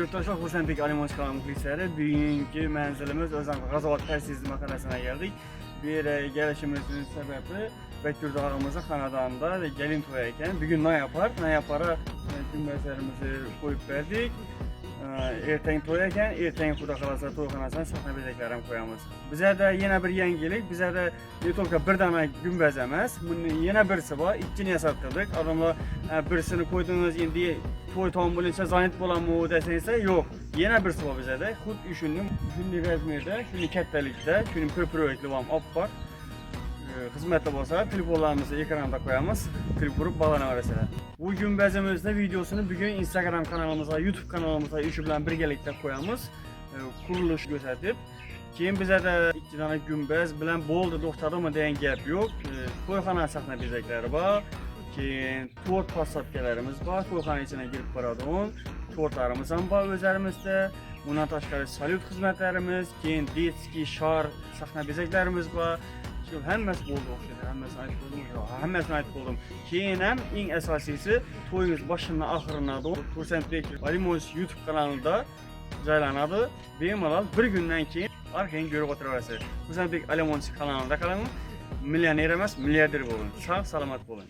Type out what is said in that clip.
yurttaşlar, Xursandbek Alimovich kanal muxlislari. Bugünkü mənzilimiz Özan G'azovat Taksiz mahallasına geldik. Bir gelişimizin sebebi Bekir'dağımızın xanadanda gelin toyu ekan. Bugün ne yapara günbəzlərimizi koyup verdik. Ertəyin toy ekan, ertəyin Xuda xalasa toyxanasına saxna bezəklərini koyamız. Bizə də yenə bir yenilik, bizə də ne tolka bir dana günbəz emas, bunun yenə birisi var, ikini yasatdırdık. Adamlar birisini koydunuz, indi toy tam bulunsa zannet bulanmı desənsə, yox. Yenə birisi var bizə də. Xud üçünün Razmirdə, şunu kəttəlikdə, şunu pörpüröykli var, appak. Hizmetli olsa telefonlarımızı ekranda koyamız, klip vurup bağlana verseler. Bu günbəzimizdə videosunu bugün Instagram kanalımıza, YouTube kanalımıza YouTube'dan birlikte koyamız. Kuruluş göstərib. Keyin bizə də 2 dana günbəz bilən boldu doktorda mı deyən gəp yox. Toyxana saxna bezəkləri var. Keyin tort pasapkelərimiz var. Toyxana içine girib baradon. Tortlarımız var özlərimizdə. Bundan təşkil salyut xidmətlərimiz, keyin detski, şar saxna bezəklərimiz var. Həmməsi oldu oxşadır, həmməsinə ait oldum. Keyinəm, en əsasisi toyunuz başından axırına doğru Xursandbek Alimovich YouTube kanalında caylanadı. Benim alal bir gündən keyin arxayın görüb oturarası. Xursandbek Alimovich kanalında kalın, milyoner emas, milyarder olun. Sağ, salamat olun.